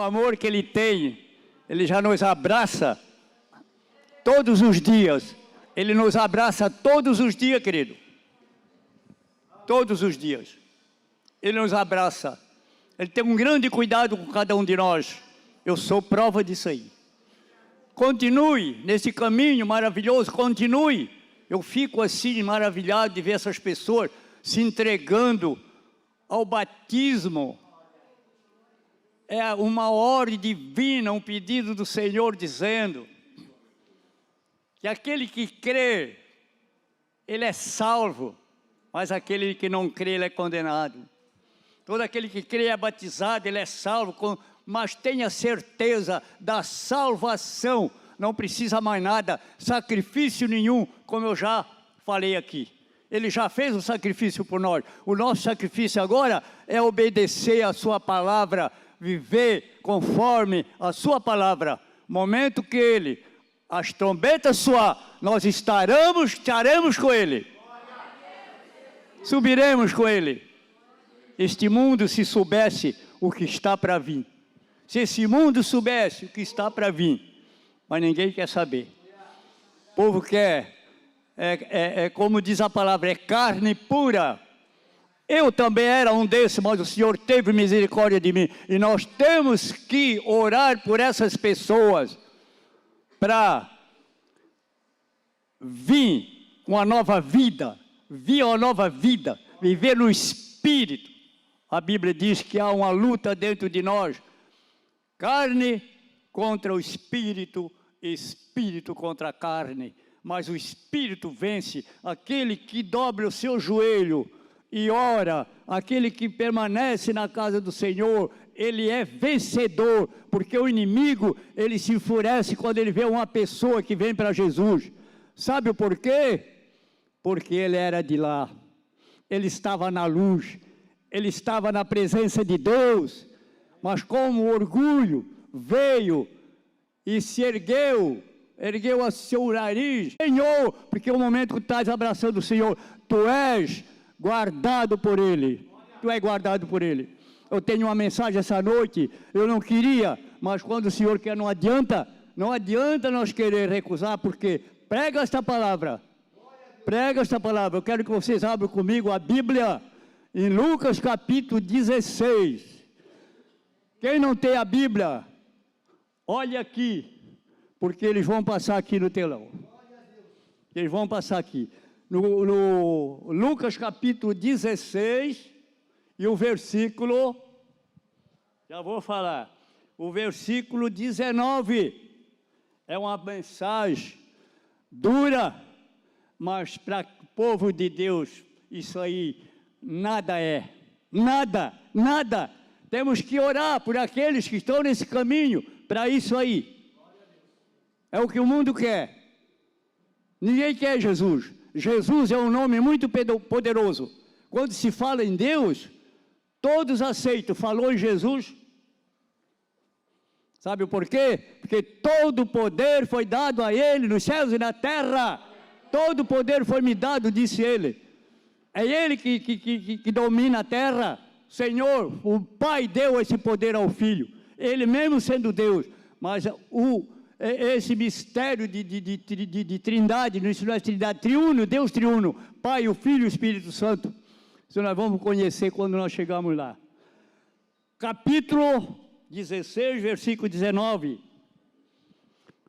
O amor que Ele tem, Ele já nos abraça todos os dias. Ele nos abraça todos os dias, querido. Todos os dias. Ele nos abraça. Ele tem um grande cuidado com cada um de nós. Eu sou prova disso aí. Continue nesse caminho maravilhoso, continue. Eu fico assim maravilhado de ver essas pessoas se entregando ao batismo. É uma ordem divina, um pedido do Senhor dizendo que aquele que crê, ele é salvo, mas aquele que não crê, ele é condenado. Todo aquele que crê é batizado, ele é salvo, mas tenha certeza da salvação. Não precisa mais nada, sacrifício nenhum, como eu já falei aqui. Ele já fez o sacrifício por nós. O nosso sacrifício agora é obedecer a sua palavra, viver conforme a sua palavra. Momento que as trombetas soar, nós estaremos com Ele. Subiremos com Ele. Este mundo, se soubesse o que está para vir. Se esse mundo soubesse o que está para vir, mas ninguém quer saber. O povo quer, como diz a palavra, é carne pura. Eu também era um desses, mas o Senhor teve misericórdia de mim. E nós temos que orar por essas pessoas para vir com a nova vida, viver no Espírito. A Bíblia diz que há uma luta dentro de nós, carne contra o Espírito, Espírito contra a carne. Mas o Espírito vence aquele que dobra o seu joelho e ora, aquele que permanece na casa do Senhor, ele é vencedor, porque o inimigo, ele se enfurece quando ele vê uma pessoa que vem para Jesus. Sabe o porquê? Porque ele era de lá, ele estava na luz, ele estava na presença de Deus, mas como o orgulho veio e se ergueu a seu nariz, Senhor, porque o momento que tu estás abraçando o Senhor, tu és guardado por Ele, tu és guardado por Ele. Eu tenho uma mensagem essa noite, eu não queria, mas quando o Senhor quer, não adianta nós querer recusar, porque prega esta palavra, eu quero que vocês abram comigo a Bíblia, em Lucas capítulo 16, quem não tem a Bíblia, olhe aqui, porque eles vão passar aqui no telão, eles vão passar aqui, no Lucas capítulo 16, e o versículo, já vou falar, o versículo 19, é uma mensagem dura, mas para o povo de Deus, isso aí nada é, nada, temos que orar por aqueles que estão nesse caminho, para isso aí, é o que o mundo quer, ninguém quer Jesus. Jesus é um nome muito poderoso. Quando se fala em Deus, todos aceitam. Falou em Jesus. Sabe o porquê? Porque todo o poder foi dado a Ele, nos céus e na terra. Todo o poder foi me dado, disse Ele. É Ele que domina a terra. Senhor, o Pai deu esse poder ao Filho. Ele mesmo sendo Deus. Mas esse mistério de trindade, isso não é trindade, triuno, Deus triuno, Pai, o Filho e o Espírito Santo, isso nós vamos conhecer quando nós chegarmos lá. Capítulo 16, versículo 19,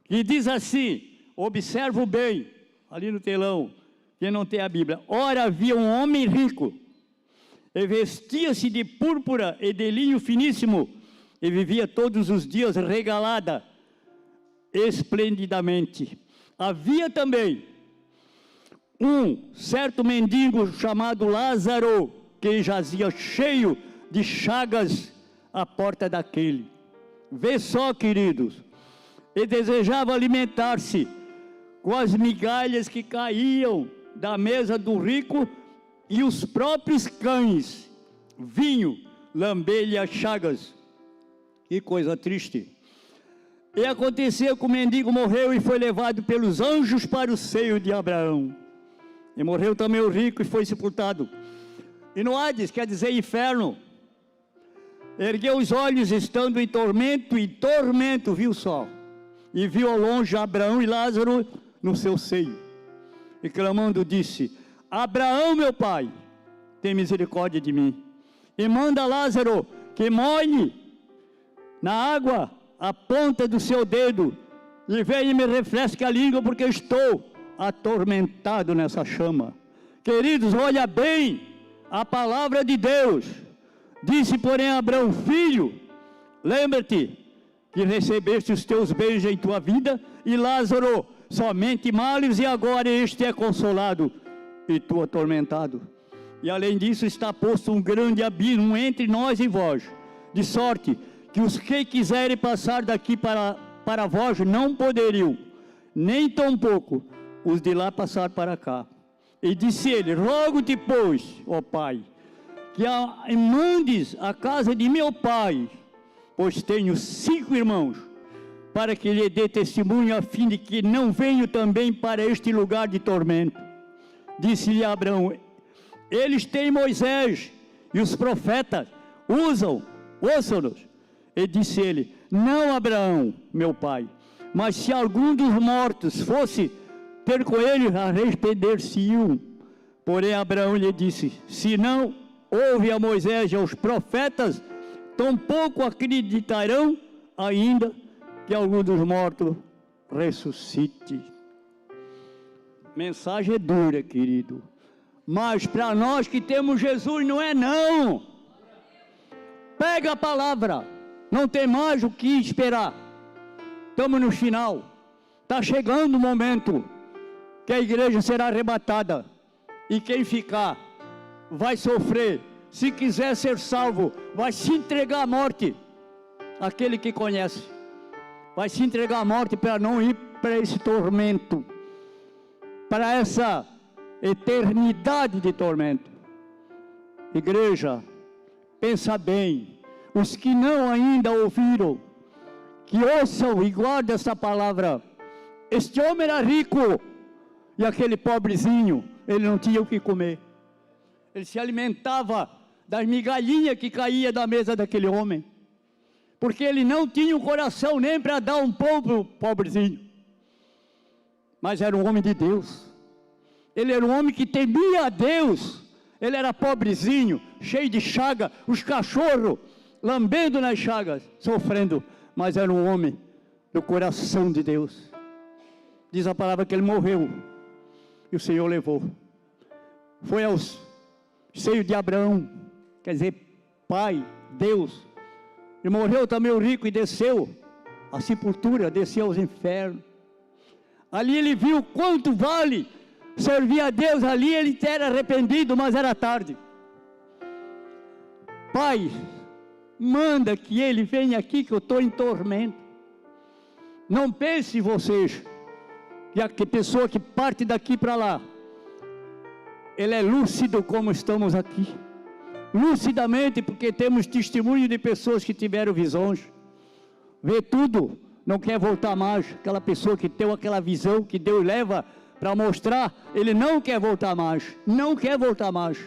que diz assim, observa bem, ali no telão, quem não tem a Bíblia, ora havia um homem rico, e vestia-se de púrpura e de linho finíssimo, e vivia todos os dias regalada, esplendidamente. Havia também um certo mendigo chamado Lázaro, que jazia cheio de chagas à porta daquele. Vê só, queridos, e desejava alimentar-se com as migalhas que caíam da mesa do rico, e os próprios cães vinham lamber-lhe as chagas. Que coisa triste. E aconteceu que o mendigo morreu e foi levado pelos anjos para o seio de Abraão. E morreu também o rico e foi sepultado. E no Hades, quer dizer inferno. ergueu os olhos, estando em tormento, viu só, e viu ao longe Abraão e Lázaro no seu seio, e clamando disse: Abraão, meu pai, tem misericórdia de mim, e manda Lázaro que molhe na água a ponta do seu dedo, e venha e me refresque a língua, porque estou atormentado nessa chama. Queridos, olha bem a palavra de Deus. Disse, porém, a Abraão: filho, lembra-te que recebeste os teus bens em tua vida, e Lázaro somente males, e agora este é consolado, e tu atormentado. E além disso está posto um grande abismo entre nós e vós, de sorte que os que quiserem passar daqui para vós não poderiam, nem tampouco os de lá passar para cá. E disse ele: rogo-te, pois, ó pai, que mandes a casa de meu pai, pois tenho 5 irmãos, para que lhe dê testemunho, a fim de que não venho também para este lugar de tormento. Disse-lhe Abraão: eles têm Moisés e os profetas, ouçam-nos. E disse ele: não, Abraão, meu pai, mas se algum dos mortos fosse ter com ele, arrepender-se-iam. Porém Abraão lhe disse: se não ouve a Moisés e aos profetas, tampouco acreditarão ainda que algum dos mortos ressuscite. Mensagem dura, querido, mas para nós que temos Jesus não é não. Pega a palavra, não tem mais o que esperar. Estamos no final, está chegando o momento que a igreja será arrebatada, e quem ficar vai sofrer. Se quiser ser salvo, vai se entregar à morte. Aquele que conhece vai se entregar à morte para não ir para esse tormento, para essa eternidade de tormento. Igreja, pensa bem, os que não ainda ouviram, que ouçam e guardem essa palavra. Este homem era rico, e aquele pobrezinho, ele não tinha o que comer. Ele se alimentava das migalhinhas que caía da mesa daquele homem, porque ele não tinha um coração nem para dar um pão para o pobrezinho. Mas era um homem de Deus. Ele era um homem que temia a Deus. Ele era pobrezinho, cheio de chaga, os cachorros lambendo nas chagas, sofrendo, mas era um homem do coração de Deus. Diz a palavra que ele morreu, e o Senhor levou. Foi ao seio de Abraão, quer dizer, Pai, Deus. E morreu também o rico e desceu à sepultura, desceu aos infernos. Ali ele viu quanto vale servir a Deus. Ali ele era arrependido, mas era tarde. Pai, manda que ele venha aqui, que eu estou em tormento. Não pense vocês que a pessoa que parte daqui para lá, ele é lúcido como estamos aqui. Lucidamente, porque temos testemunho de pessoas que tiveram visões, vê tudo, não quer voltar mais. Aquela pessoa que tem aquela visão que Deus leva para mostrar, ele não quer voltar mais, não quer voltar mais,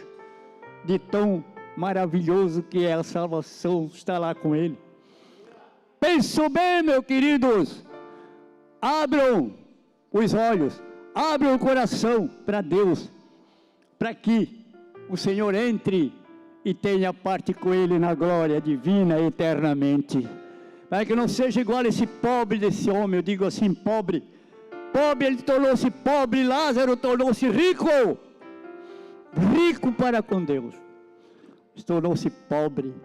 de tão maravilhoso que é a salvação, está lá com ele. Pensou bem, meus queridos, abram os olhos, abram o coração para Deus, para que o Senhor entre e tenha parte com ele na glória divina eternamente. Para que não seja igual a esse pobre desse homem, eu digo assim, pobre, ele tornou-se pobre, Lázaro tornou-se rico, rico para com Deus, tornou-se pobre.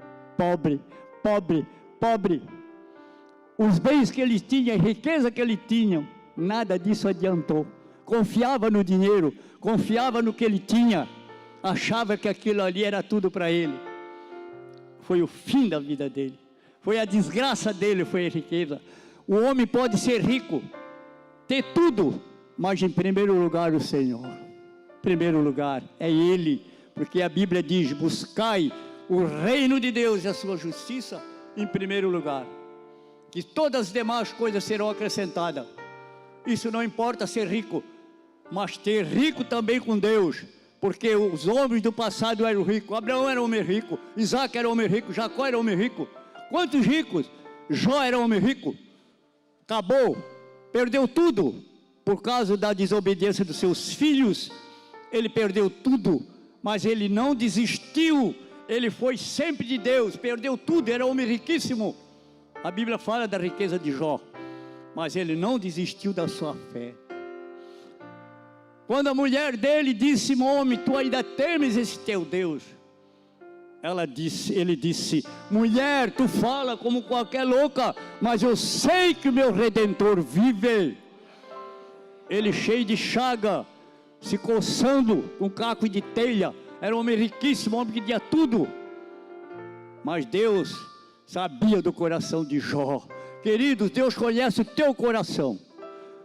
Os bens que ele tinha, a riqueza que ele tinha, nada disso adiantou. Confiava no dinheiro, confiava no que ele tinha, achava que aquilo ali era tudo para ele. Foi o fim da vida dele, foi a desgraça dele, foi a riqueza. O homem pode ser rico, ter tudo, mas em primeiro lugar o Senhor. Em primeiro lugar é Ele, porque a Bíblia diz: buscai o reino de Deus e a sua justiça em primeiro lugar, que todas as demais coisas serão acrescentadas. Isso não importa ser rico, mas ter rico também com Deus, porque os homens do passado eram ricos. Abraão era homem rico, Isaac era homem rico, Jacó era homem rico. Quantos ricos? Jó era homem rico. Acabou, perdeu tudo por causa da desobediência dos seus filhos. Ele perdeu tudo, mas ele não desistiu. Ele foi sempre de Deus, perdeu tudo, era homem riquíssimo. A Bíblia fala da riqueza de Jó, mas ele não desistiu da sua fé. Quando a mulher dele disse: homem, tu ainda temes esse teu Deus? Ele disse: mulher, tu fala como qualquer louca, mas eu sei que o meu Redentor vive. Ele cheio de chaga, se coçando com caco de telha, era um homem riquíssimo, um homem que tinha tudo. Mas Deus sabia do coração de Jó. Queridos, Deus conhece o teu coração.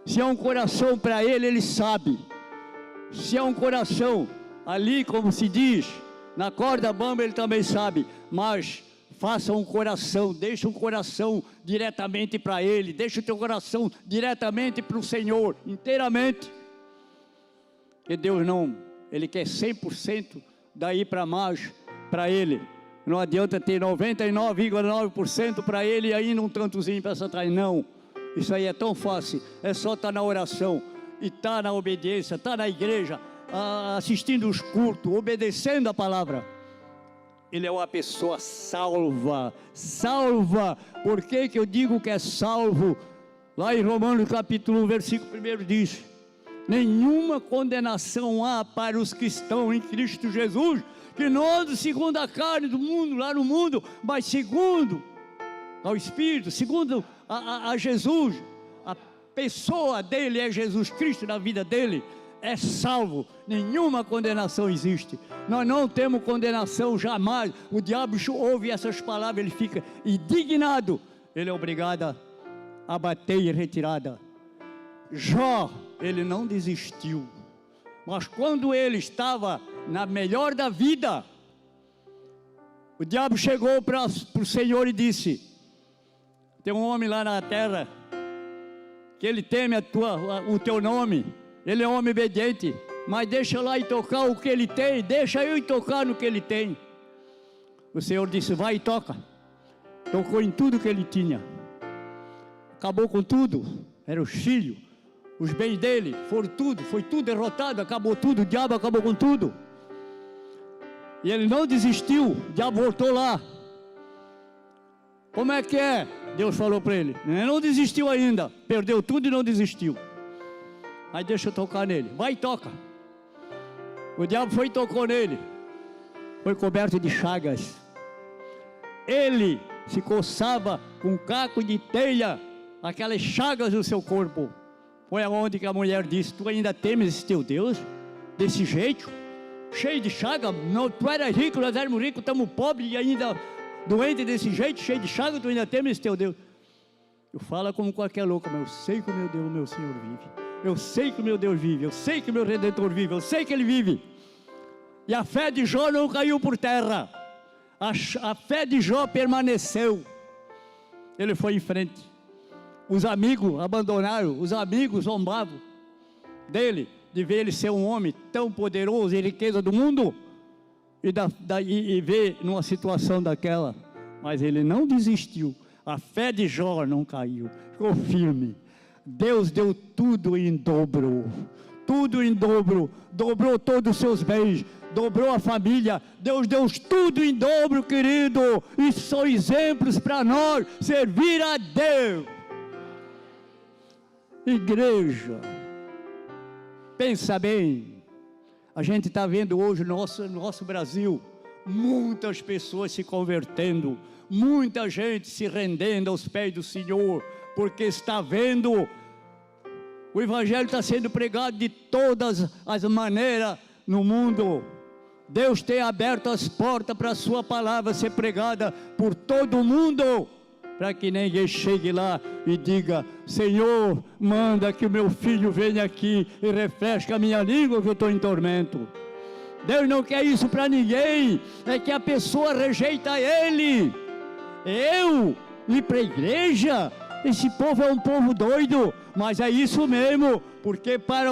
Se é um coração para Ele, Ele sabe. Se é um coração ali, como se diz, na corda bamba, Ele também sabe. Mas faça um coração, deixa um coração diretamente para Ele. Deixa o teu coração diretamente para o Senhor, inteiramente. Porque Deus não, Ele quer 100% daí para mais, para Ele. Não adianta ter 99,9% para Ele e ainda um tantozinho para Satanás. Não, isso aí é tão fácil. É só estar na oração e estar na obediência, estar na igreja, assistindo os cultos, obedecendo a palavra. Ele é uma pessoa salva. Salva. Por que eu digo que é salvo? Lá em Romanos capítulo 1, versículo 1 diz: nenhuma condenação há para os que estão em Cristo Jesus, que não andam segundo a carne do mundo, lá no mundo, mas segundo ao Espírito, segundo a Jesus. A pessoa dele é Jesus Cristo, na vida dele é salvo. Nenhuma condenação existe. Nós não temos condenação jamais. O diabo ouve essas palavras, ele fica indignado, ele é obrigado a bater e retirada. Jó, ele não desistiu, mas quando ele estava na melhor da vida, o diabo chegou para o Senhor e disse: tem um homem lá na terra que ele teme o teu nome, ele é um homem obediente, mas deixa lá e tocar o que ele tem, deixa eu ir tocar no que ele tem. O Senhor disse: vai e toca. Tocou em tudo que ele tinha, acabou com tudo. Era os filhos, os bens dele, foi tudo derrotado, acabou tudo, o diabo acabou com tudo. E ele não desistiu, o diabo voltou lá. Como é que é? Deus falou para ele: ele não desistiu ainda, perdeu tudo e não desistiu. Aí deixa eu tocar nele, vai e toca. O diabo foi e tocou nele, foi coberto de chagas. Ele se coçava com caco de telha, aquelas chagas no seu corpo. Foi aonde que a mulher disse: tu ainda temes esse teu Deus? Desse jeito? Cheio de chaga? Não, tu eras rico, nós éramos ricos, estamos pobres e ainda doente desse jeito, cheio de chaga, tu ainda temes esse teu Deus? Eu falo como qualquer louco, mas eu sei que o meu Deus, o meu Senhor vive. Eu sei que o meu Deus vive, eu sei que o meu Redentor vive, eu sei que Ele vive. E a fé de Jó não caiu por terra. A fé de Jó permaneceu. Ele foi em frente. Os amigos abandonaram, os amigos zombavam dele, de ver ele ser um homem tão poderoso e riqueza do mundo, e ver numa situação daquela. Mas ele não desistiu. A fé de Jó não caiu, ficou firme. Deus deu tudo em dobro, tudo em dobro, dobrou todos os seus bens, dobrou a família. Deus deu tudo em dobro, querido. Isso são exemplos para nós servir a Deus. Igreja, pensa bem. A gente está vendo hoje no nosso Brasil muitas pessoas se convertendo, muita gente se rendendo aos pés do Senhor, porque está vendo o Evangelho está sendo pregado de todas as maneiras no mundo. Deus tem aberto as portas para a sua palavra ser pregada por todo o mundo, para que ninguém chegue lá e diga: Senhor, manda que o meu filho venha aqui e refresque a minha língua, que eu estou em tormento. Deus não quer isso para ninguém, é que a pessoa rejeita Ele. Eu ir para a igreja? Esse povo é um povo doido. Mas é isso mesmo, porque para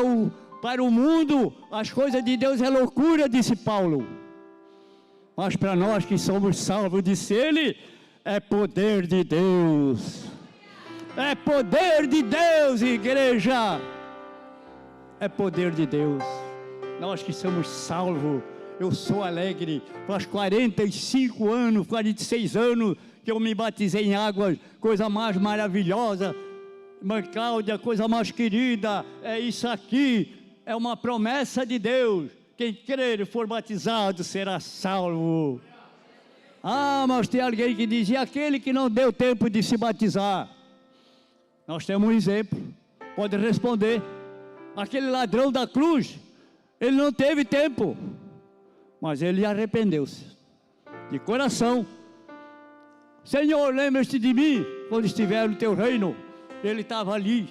Para o mundo, as coisas de Deus é loucura, disse Paulo. Mas para nós que somos salvos, disse ele, é poder de Deus. É poder de Deus, igreja. É poder de Deus. Nós que somos salvos, eu sou alegre. Faz 45 anos, 46 anos que eu me batizei em água, coisa mais maravilhosa. Mãe Cláudia, coisa mais querida, é isso aqui, é uma promessa de Deus. Quem crer e for batizado será salvo. Ah, mas tem alguém que diz, e aquele que não deu tempo de se batizar? Nós temos um exemplo, pode responder. Aquele ladrão da cruz, ele não teve tempo, mas ele arrependeu-se, de coração. Senhor, lembra-te de mim, quando estiver no teu reino. Ele estava ali,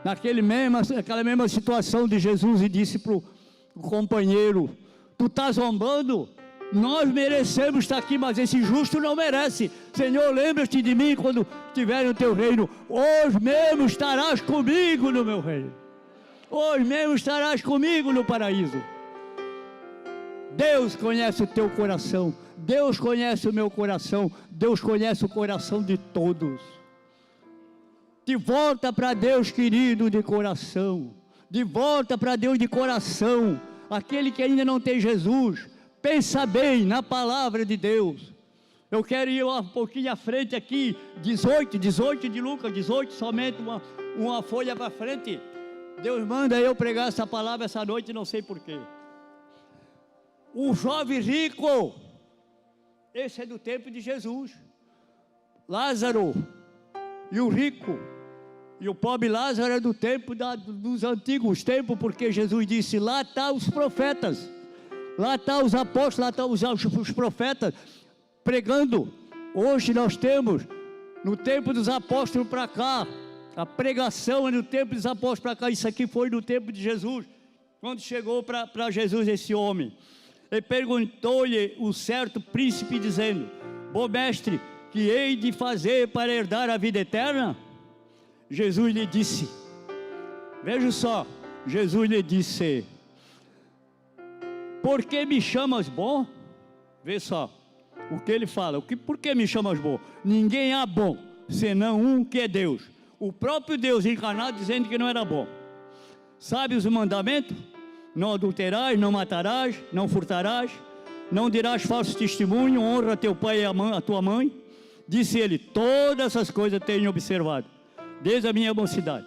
naquela mesma situação de Jesus, e disse para o companheiro, tu estás zombando? Nós merecemos estar aqui, mas esse justo não merece. Senhor, lembra-te de mim quando estiver no teu reino. Hoje mesmo estarás comigo no meu reino. Hoje mesmo estarás comigo no paraíso. Deus conhece o teu coração. Deus conhece o meu coração. Deus conhece o coração de todos. De volta para Deus, querido, de coração. De volta para Deus de coração. Aquele que ainda não tem Jesus, pensa bem na palavra de Deus. Eu quero ir um pouquinho à frente aqui, 18 de Lucas, 18, somente uma folha para frente. Deus manda eu pregar essa palavra essa noite, não sei porquê. O jovem rico, esse é do tempo de Jesus. Lázaro e o rico. E o pobre Lázaro é do tempo dos antigos tempos, porque Jesus disse, lá estão os profetas. Lá estão os apóstolos, lá estão os profetas pregando. Hoje nós temos, no tempo dos apóstolos para cá, a pregação é no tempo dos apóstolos para cá. Isso aqui foi no tempo de Jesus, quando chegou para Jesus esse homem. E perguntou-lhe o certo príncipe, dizendo, bom mestre, que hei de fazer para herdar a vida eterna? Jesus lhe disse, veja só, Jesus lhe disse, por que me chamas bom? Vê só, o que ele fala, por que me chamas bom? Ninguém há bom, senão um que é Deus. O próprio Deus encarnado dizendo que não era bom. Sabe os mandamentos? Não adulterás, não matarás, não furtarás, não dirás falso testemunho, honra teu pai e a tua mãe. Disse ele, todas essas coisas tenho observado, desde a minha mocidade.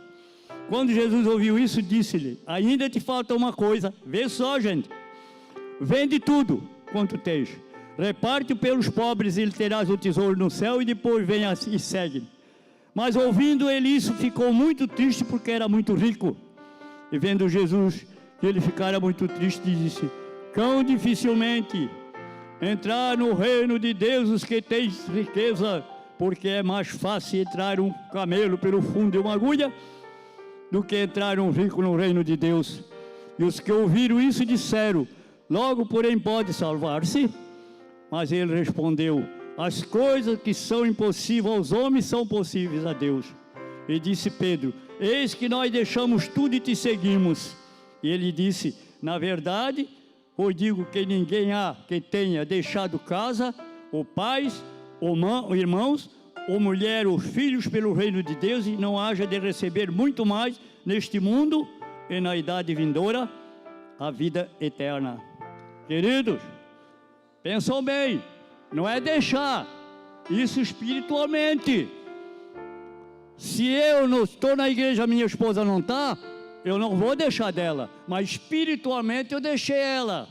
Quando Jesus ouviu isso, disse-lhe, ainda te falta uma coisa, vê só, gente, vende tudo quanto tens, reparte-o pelos pobres e terás o tesouro no céu, e depois venha e segue. Mas ouvindo ele isso, ficou muito triste, porque era muito rico. E vendo Jesus que ele ficara muito triste, disse, quão dificilmente entrar no reino de Deus os que têm riqueza, porque é mais fácil entrar um camelo pelo fundo de uma agulha, do que entrar um rico no reino de Deus. E os que ouviram isso disseram, logo porém pode salvar-se? Mas ele respondeu, as coisas que são impossíveis aos homens são possíveis a Deus. E disse Pedro, eis que nós deixamos tudo e te seguimos. E ele disse, na verdade, eu digo que ninguém há que tenha deixado casa, ou pais, ou irmãos, ou mulher, ou filhos pelo reino de Deus, e não haja de receber muito mais neste mundo e na idade vindoura, a vida eterna. Queridos, pensam bem, não é deixar, isso espiritualmente. Se eu não estou na igreja, minha esposa não está, eu não vou deixar dela, mas espiritualmente eu deixei ela.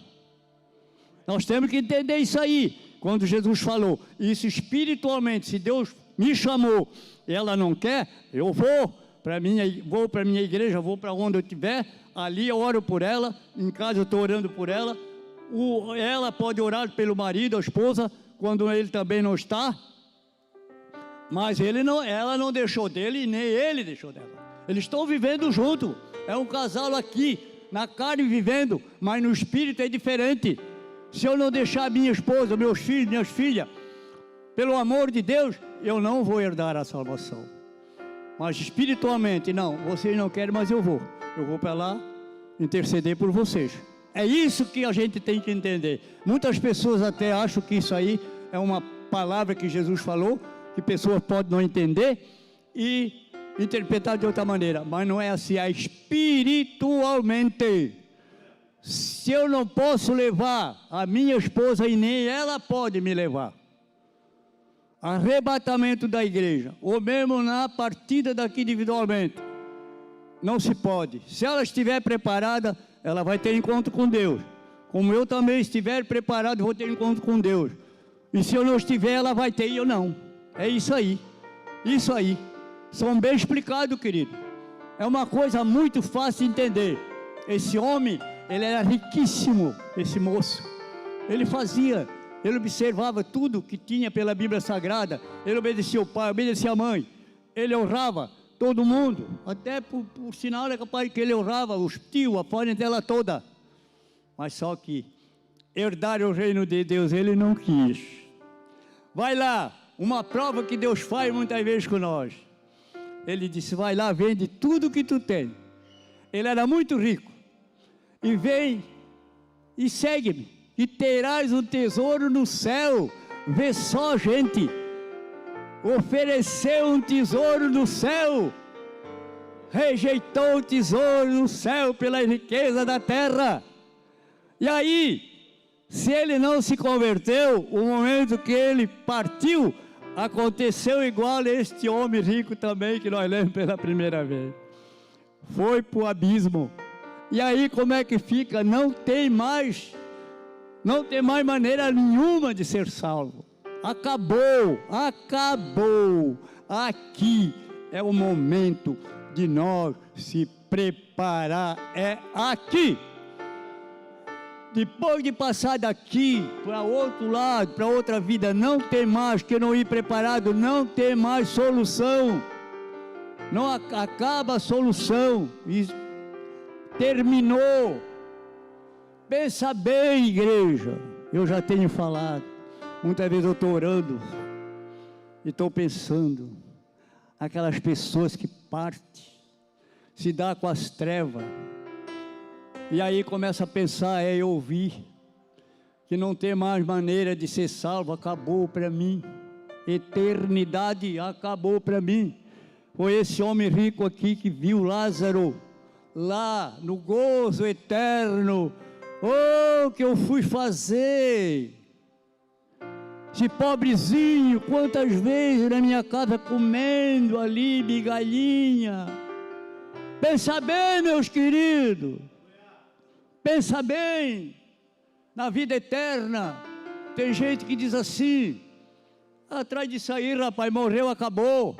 Nós temos que entender isso aí. Quando Jesus falou, isso espiritualmente, se Deus me chamou, ela não quer, eu vou para a minha igreja, vou para onde eu estiver, ali eu oro por ela, em casa eu estou orando por ela, ela pode orar pelo marido, a esposa, quando ele também não está, mas ela não deixou dele, nem ele deixou dela. Eles estão vivendo junto, é um casal aqui, na carne vivendo, mas no espírito é diferente. Se eu não deixar minha esposa, meus filhos, minhas filhas, pelo amor de Deus, eu não vou herdar a salvação. Mas espiritualmente, não, vocês não querem, mas eu vou para lá, interceder por vocês. É isso que a gente tem que entender. Muitas pessoas até acham que isso aí é uma palavra que Jesus falou, que pessoas podem não entender e interpretar de outra maneira, mas não é assim, é espiritualmente. Se eu não posso levar a minha esposa e nem ela pode me levar, arrebatamento da igreja, ou mesmo na partida daqui individualmente, não se pode. Se ela estiver preparada, ela vai ter encontro com Deus, como eu também estiver preparado, vou ter encontro com Deus. E se eu não estiver, ela vai ter e eu não. É isso aí, isso aí. São bem explicados, querido. É uma coisa muito fácil de entender. Esse homem, ele era riquíssimo, esse moço. Ele fazia, ele observava tudo que tinha pela Bíblia Sagrada. Ele obedecia ao pai, obedecia à mãe. Ele honrava todo mundo. Até por sinal era capaz que ele honrava os tios, a parentela toda. Mas só que herdar o reino de Deus, ele não quis. Vai lá, uma prova que Deus faz muitas vezes com nós. Ele disse, vai lá, vende tudo que tu tem. Ele era muito rico. E vem e segue-me, e terás um tesouro no céu. Vê só, gente, ofereceu um tesouro no céu, rejeitou o tesouro no céu pela riqueza da terra. E aí, se ele não se converteu, o momento que ele partiu, aconteceu igual a este homem rico também, que nós lemos pela primeira vez. Foi para o abismo. E aí como é que fica? Não tem mais maneira nenhuma de ser salvo. Acabou. Aqui é o momento de nós se preparar, é aqui. Depois de passar daqui para outro lado, para outra vida, não tem mais que não ir preparado, não tem mais solução. Não acaba a solução. Terminou. Pensa bem, igreja. Eu já tenho falado. Muitas vezes eu estou orando e estou pensando. Aquelas pessoas que partem, se dá com as trevas. E aí começa a pensar, eu ouvi que não tem mais maneira de ser salvo, acabou para mim. Eternidade acabou para mim. Foi esse homem rico aqui que viu Lázaro lá no gozo eterno. Oh, que eu fui fazer! Esse pobrezinho, quantas vezes na minha casa comendo ali migalhinha. Pensa bem, meus queridos. Pensa bem. Na vida eterna, tem gente que diz assim, atrás disso aí, rapaz, morreu, acabou.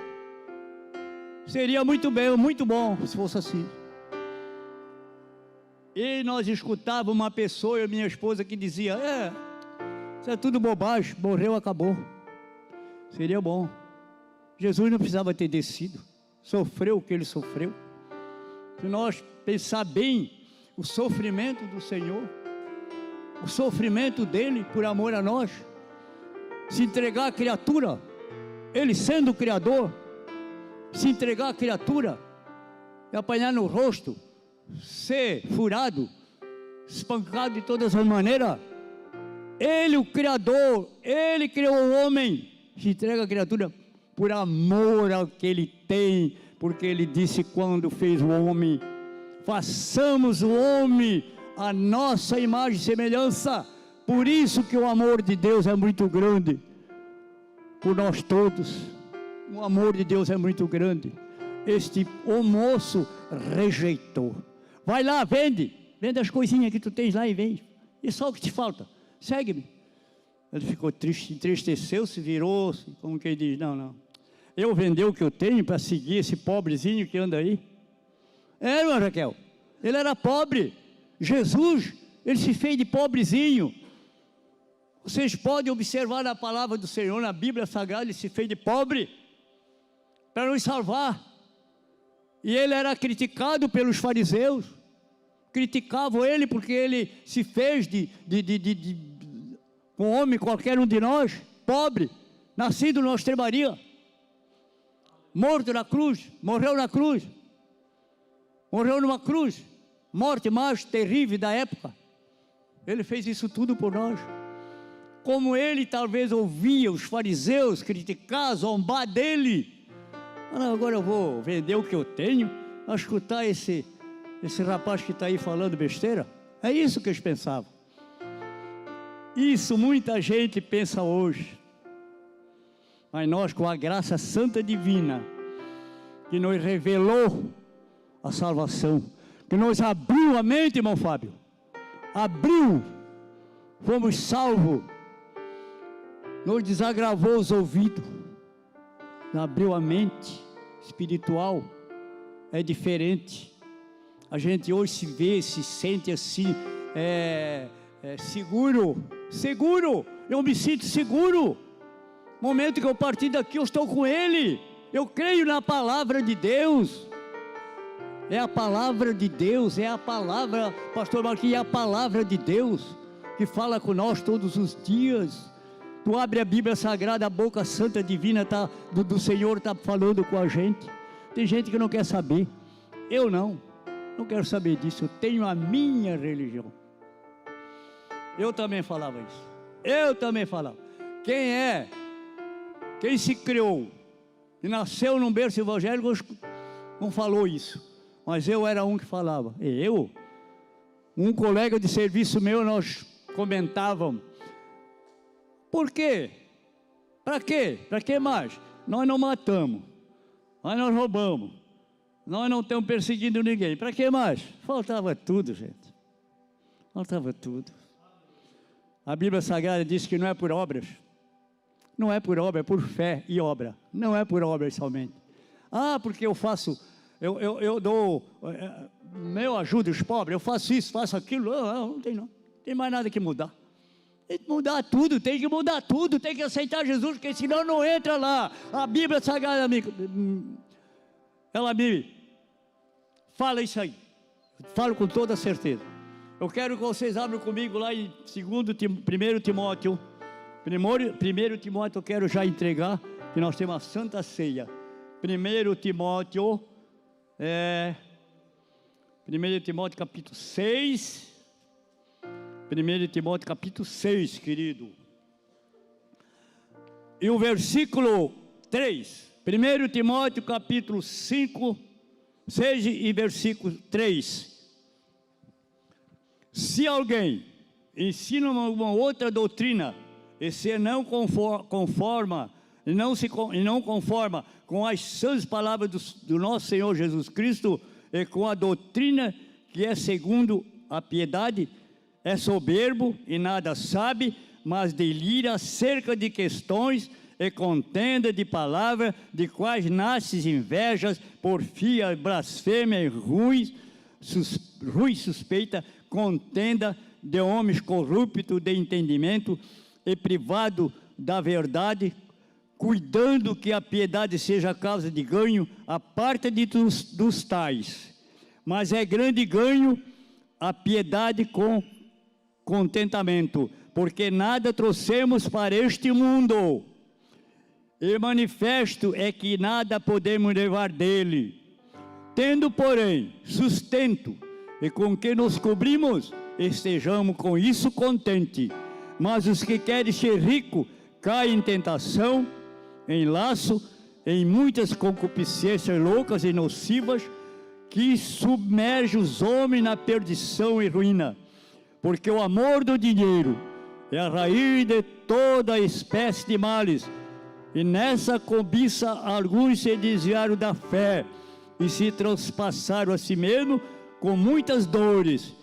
Seria muito bem, muito bom se fosse assim. E nós escutávamos uma pessoa, eu e minha esposa, que dizia, isso é tudo bobagem, morreu, acabou. Seria bom. Jesus não precisava ter descido, sofreu o que ele sofreu. Se nós pensar bem o sofrimento do Senhor, o sofrimento dele por amor a nós, se entregar à criatura, ele sendo o Criador, se entregar à criatura, e apanhar no rosto, ser furado, espancado de todas as maneiras. Ele, o Criador, ele criou o homem, se entrega à criatura por amor ao que ele tem, porque ele disse quando fez o homem, façamos o homem a nossa imagem e semelhança. Por isso que o amor de Deus é muito grande por nós todos. O amor de Deus é muito grande. O moço rejeitou. Vai lá, vende as coisinhas que tu tens lá e vende. E só o que te falta, segue-me. Ele ficou triste, entristeceu, se virou, como quem diz, não. Eu vender o que eu tenho para seguir esse pobrezinho que anda aí. Irmã Raquel, ele era pobre. Jesus, ele se fez de pobrezinho. Vocês podem observar na palavra do Senhor, na Bíblia Sagrada, ele se fez de pobre para nos salvar. E ele era criticado pelos fariseus, criticavam ele porque ele se fez de um homem, qualquer um de nós, pobre, nascido numa estrebaria, morto na cruz, morreu numa cruz, morte mais terrível da época. Ele fez isso tudo por nós. Como ele talvez ouvia os fariseus criticar, zombar dele. Agora eu vou vender o que eu tenho, a escutar esse rapaz que está aí falando besteira. É isso que eles pensavam. Isso muita gente pensa hoje. Mas nós, com a graça santa divina, que nos revelou a salvação, que nos abriu a mente, irmão Fábio, abriu, fomos salvos, nos desagravou os ouvidos, abriu a mente espiritual, é diferente. A gente hoje se vê, se sente assim, seguro, eu me sinto seguro. No momento que eu partir daqui, eu estou com Ele, eu creio na palavra de Deus. É a palavra de Deus, é a palavra, pastor Marquinhos, é a palavra de Deus, que fala com nós todos os dias. Tu abre a Bíblia Sagrada, a boca santa divina do Senhor está falando com a gente. Tem gente que não quer saber, eu não quero saber disso, eu tenho a minha religião. Eu também falava isso, quem se criou e nasceu num berço evangélico não falou isso. Mas eu era um que falava. Um colega de serviço meu, nós comentávamos. Por quê? Para quê? Para que mais? Nós não matamos, nós não roubamos, nós não estamos perseguindo ninguém. Para que mais? Faltava tudo, gente. Faltava tudo. A Bíblia Sagrada diz que não é por obras. Não é por obra, é por fé e obra. Não é por obras somente. Porque eu faço... Eu dou, eu ajudo os pobres, eu faço isso, faço aquilo, não tem mais nada que mudar. Tem que mudar tudo, tem que aceitar Jesus, porque senão não entra lá. A Bíblia Sagrada, ela me fala isso aí, falo com toda certeza. Eu quero que vocês abram comigo lá em 1 Timóteo, 1 Timóteo eu quero já entregar, que nós temos a Santa Ceia. 1 Timóteo... 1 Timóteo capítulo 6, 1 Timóteo capítulo 6, querido, e o versículo 3, 1 Timóteo capítulo 5, 6 e versículo 3, se alguém ensina uma outra doutrina, e se não conforma com as sãs palavras do nosso Senhor Jesus Cristo e com a doutrina que é segundo a piedade, é soberbo e nada sabe, mas delira acerca de questões e contenda de palavras, de quais nasces invejas, porfia, blasfêmia e ruim suspeita, contenda de homens corruptos de entendimento e privado da verdade, cuidando que a piedade seja causa de ganho, aparta-te dos tais. Mas é grande ganho a piedade com contentamento, porque nada trouxemos para este mundo, e manifesto é que nada podemos levar dele. Tendo, porém, sustento e com que nos cobrimos, estejamos com isso contentes. Mas os que querem ser ricos caem em tentação, em laço, em muitas concupiscências loucas e nocivas, que submergem os homens na perdição e ruína. Porque o amor do dinheiro é a raiz de toda espécie de males, e nessa cobiça alguns se desviaram da fé, e se transpassaram a si mesmo com muitas dores.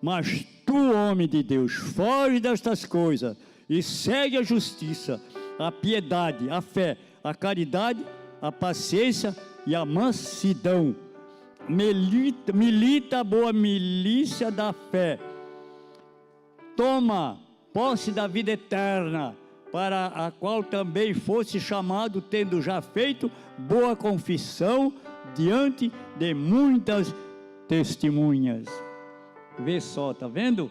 Mas tu, homem de Deus, foge destas coisas, e segue a justiça, a piedade, a fé, a caridade, a paciência e a mansidão. Milita a boa milícia da fé. Toma posse da vida eterna, para a qual também fosse chamado, tendo já feito boa confissão diante de muitas testemunhas. Vê só, está vendo?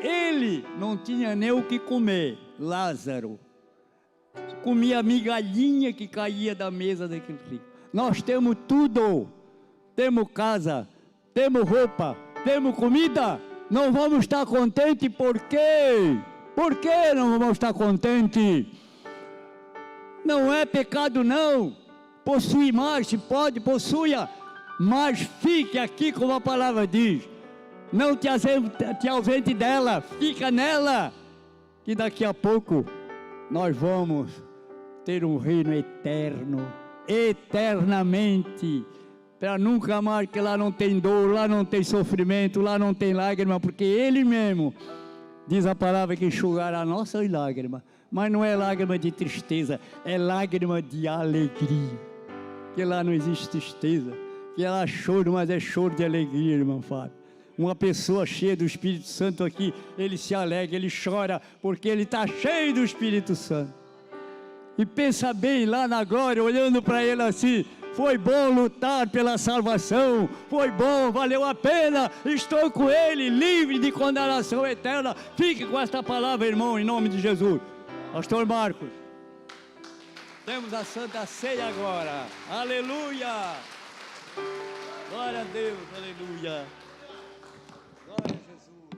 Ele não tinha nem o que comer, Lázaro comia migalhinha que caía da mesa daquele rico. Nós temos tudo, temos casa, temos roupa, temos comida, não vamos estar contentes por quê? Por que não vamos estar contentes? Não é pecado não, possui mais, se pode, possua, mas fique aqui como a palavra diz, não te ausente dela, fica nela, que daqui a pouco nós vamos ter um reino eterno, eternamente, para nunca mais, que lá não tem dor, lá não tem sofrimento, lá não tem lágrima, porque Ele mesmo diz a palavra que enxugará nossas lágrimas, mas não é lágrima de tristeza, é lágrima de alegria, que lá não existe tristeza, que lá é choro, mas é choro de alegria, irmão Fábio. Uma pessoa cheia do Espírito Santo aqui, ele se alegra, ele chora, porque ele está cheio do Espírito Santo. E pensa bem lá na glória, olhando para ele assim, foi bom lutar pela salvação, foi bom, valeu a pena, estou com ele, livre de condenação eterna. Fique com esta palavra, irmão, em nome de Jesus. Pastor Marcos, temos a Santa Ceia agora, aleluia, glória a Deus, aleluia, glória a Jesus.